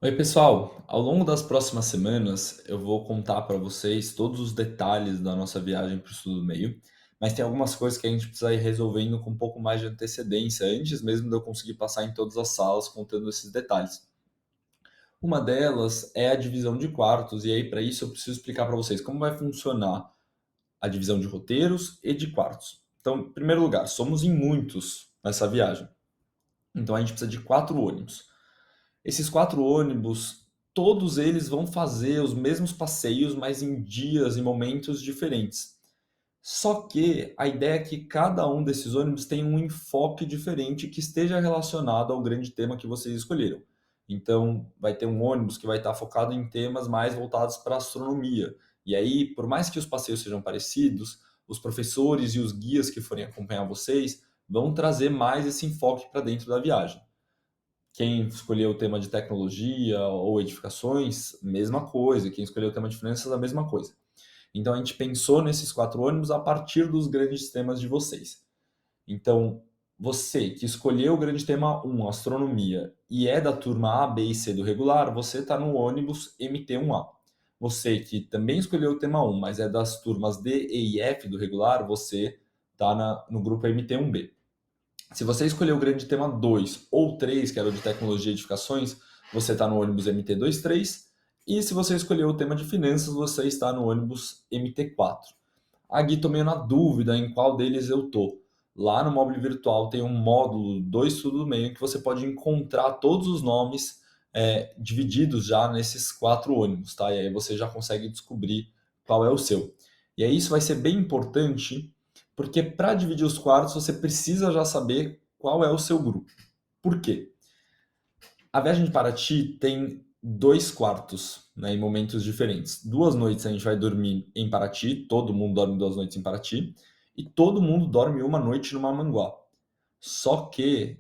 Oi, pessoal. Ao longo das próximas semanas, eu vou contar para vocês todos os detalhes da nossa viagem para o Sul do Meio, mas tem algumas coisas que a gente precisa ir resolvendo com um pouco mais de antecedência, antes mesmo de eu conseguir passar em todas as salas contando esses detalhes. Uma delas é a divisão de quartos, e aí para isso eu preciso explicar para vocês como vai funcionar a divisão de roteiros e de quartos. Então, em primeiro lugar, somos em muitos nessa viagem, então a gente precisa de 4 ônibus. Esses 4 ônibus, todos eles vão fazer os mesmos passeios, mas em dias e momentos diferentes. Só que a ideia é que cada um desses ônibus tenha um enfoque diferente que esteja relacionado ao grande tema que vocês escolheram. Então, vai ter um ônibus que vai estar focado em temas mais voltados para a astronomia. E aí, por mais que os passeios sejam parecidos, os professores e os guias que forem acompanhar vocês vão trazer mais esse enfoque para dentro da viagem. Quem escolheu o tema de tecnologia ou edificações, mesma coisa. Quem escolheu o tema de finanças, a mesma coisa. Então a gente pensou nesses 4 ônibus a partir dos grandes temas de vocês. Então, você que escolheu o grande tema 1, astronomia, e é da turma A, B e C do regular, você está no ônibus MT1A. Você que também escolheu o tema 1, mas é das turmas D, E e F do regular, você está no grupo MT1B. Se você escolher o grande tema 2 ou 3, que era o de tecnologia e edificações, você está no ônibus MT23. E se você escolher o tema de finanças, você está no ônibus MT4. Aqui estou meio na dúvida em qual deles eu tô. Lá no Mobile Virtual tem um módulo do estudo do meio que você pode encontrar todos os nomes divididos já nesses 4 ônibus, tá? E aí você já consegue descobrir qual é o seu. E aí isso vai ser bem importante, porque para dividir os quartos você precisa já saber qual é o seu grupo. Por quê? A viagem de Paraty tem 2 quartos, né, em momentos diferentes. 2 noites a gente vai dormir em Paraty, todo mundo dorme 2 noites em Paraty, e todo mundo dorme uma noite no Mamanguá. Só que,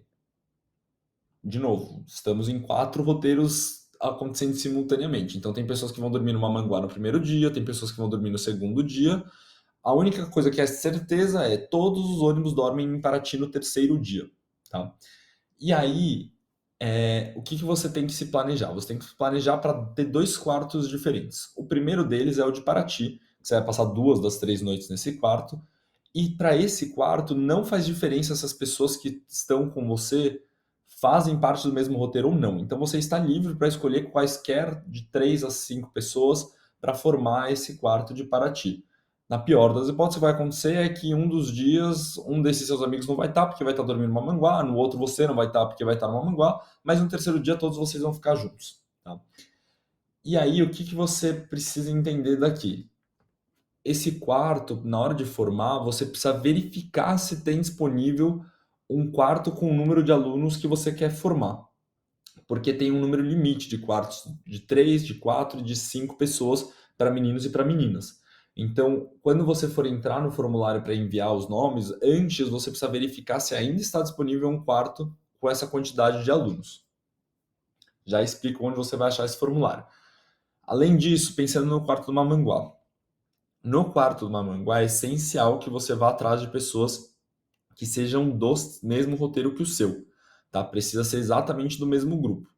de novo, estamos em 4 roteiros acontecendo simultaneamente. Então tem pessoas que vão dormir no Mamanguá no primeiro dia, tem pessoas que vão dormir no segundo dia. A única coisa que é certeza é todos os ônibus dormem em Paraty no terceiro dia, tá? E aí, o que você tem que se planejar? Você tem que se planejar para ter 2 quartos diferentes. O primeiro deles é o de Paraty, que você vai passar 2 das 3 noites nesse quarto. E para esse quarto, não faz diferença se as pessoas que estão com você fazem parte do mesmo roteiro ou não. Então você está livre para escolher quaisquer de 3 a 5 pessoas para formar esse quarto de Paraty. Na pior das hipóteses, o que vai acontecer é que um dos dias, um desses seus amigos não vai estar porque vai estar dormindo no Mamanguá, no outro você não vai estar porque vai estar no Mamanguá, mas no terceiro dia todos vocês vão ficar juntos. Tá? E aí, o que você precisa entender daqui? Esse quarto, na hora de formar, você precisa verificar se tem disponível um quarto com o número de alunos que você quer formar. Porque tem um número limite de quartos de 3, de 4 e de 5 pessoas para meninos e para meninas. Então, quando você for entrar no formulário para enviar os nomes, antes você precisa verificar se ainda está disponível um quarto com essa quantidade de alunos. Já explico onde você vai achar esse formulário. Além disso, pensando no quarto do Mamanguá. No quarto do Mamanguá é essencial que você vá atrás de pessoas que sejam do mesmo roteiro que o seu, tá? Precisa ser exatamente do mesmo grupo.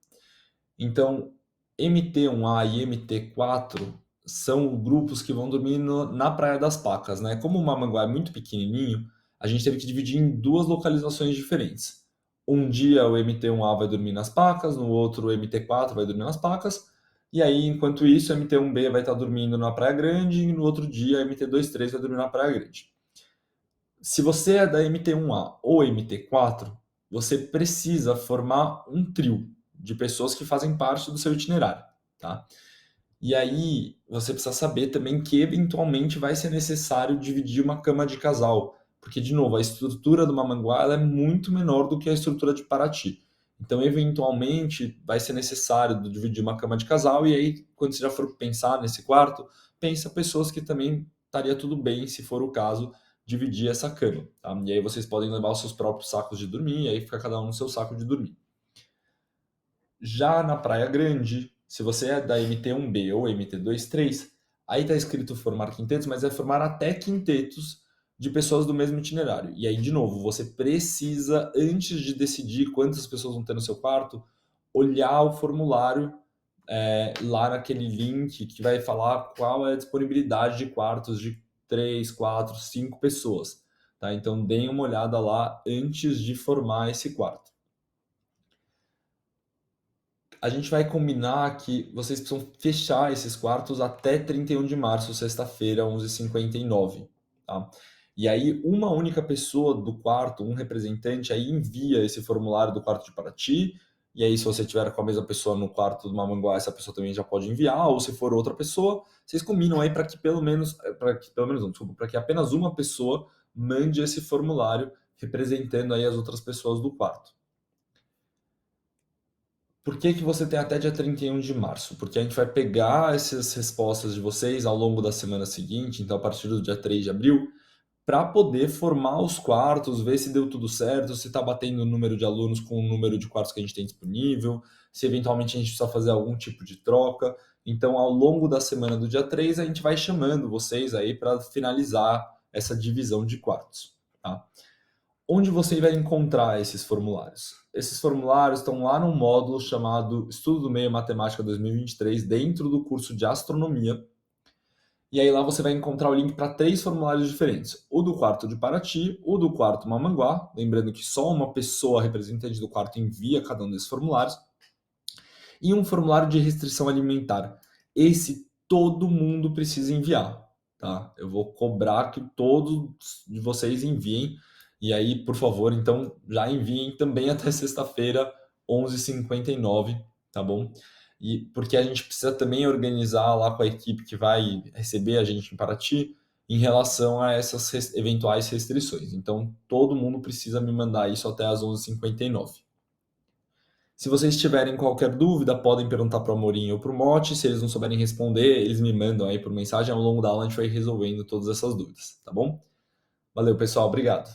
Então, MT1A e MT4 são grupos que vão dormir na Praia das Pacas, né? Como o Mamanguá é muito pequenininho, a gente teve que dividir em 2 localizações diferentes. Um dia o MT1A vai dormir nas Pacas, no outro o MT4 vai dormir nas Pacas, e aí, enquanto isso, o MT1B vai estar dormindo na Praia Grande e no outro dia a MT23 vai dormir na Praia Grande. Se você é da MT1A ou MT4, você precisa formar um trio de pessoas que fazem parte do seu itinerário, tá? E aí você precisa saber também que eventualmente vai ser necessário dividir uma cama de casal, porque de novo, a estrutura do Mamanguá ela é muito menor do que a estrutura de Paraty. Então, eventualmente, vai ser necessário dividir uma cama de casal, e aí, quando você já for pensar nesse quarto, pensa pessoas que também estaria tudo bem, se for o caso, dividir essa cama, tá? E aí vocês podem levar os seus próprios sacos de dormir, e aí fica cada um no seu saco de dormir. Já na Praia Grande, se você é da MT1B ou MT23, aí está escrito formar quintetos, mas é formar até quintetos de pessoas do mesmo itinerário. E aí, de novo, você precisa, antes de decidir quantas pessoas vão ter no seu quarto, olhar o formulário lá naquele link que vai falar qual é a disponibilidade de quartos de 3, 4, 5 pessoas, tá? Então deem uma olhada lá antes de formar esse quarto. A gente vai combinar que vocês precisam fechar esses quartos até 31 de março, sexta-feira, 11h59, tá? E aí, uma única pessoa do quarto, um representante, aí envia esse formulário do quarto de Paraty, e aí se você tiver com a mesma pessoa no quarto do Mamanguá, essa pessoa também já pode enviar, ou se for outra pessoa, vocês combinam aí para que apenas uma pessoa mande esse formulário representando aí as outras pessoas do quarto. Por que que você tem até dia 31 de março? Porque a gente vai pegar essas respostas de vocês ao longo da semana seguinte, então a partir do dia 3 de abril, para poder formar os quartos, ver se deu tudo certo, se está batendo o número de alunos com o número de quartos que a gente tem disponível, se eventualmente a gente precisa fazer algum tipo de troca. Então, ao longo da semana do dia 3, a gente vai chamando vocês aí para finalizar essa divisão de quartos, tá? Onde você vai encontrar esses formulários? Esses formulários estão lá num módulo chamado Estudo do Meio Matemática 2023, dentro do curso de Astronomia. E aí lá você vai encontrar o link para 3 formulários diferentes. O do quarto de Paraty, o do quarto Mamanguá, lembrando que só uma pessoa representante do quarto envia cada um desses formulários, e um formulário de restrição alimentar. Esse todo mundo precisa enviar, tá? Eu vou cobrar que todos de vocês enviem, e aí, por favor, então já enviem também até sexta-feira, 11h59, tá bom? E porque a gente precisa também organizar lá com a equipe que vai receber a gente em Paraty em relação a essas eventuais restrições. Então, todo mundo precisa me mandar isso até às 11h59. Se vocês tiverem qualquer dúvida, podem perguntar para o Amorim ou para o Mote. Se eles não souberem responder, eles me mandam aí por mensagem. Ao longo da aula a gente vai resolvendo todas essas dúvidas, tá bom? Valeu, pessoal. Obrigado.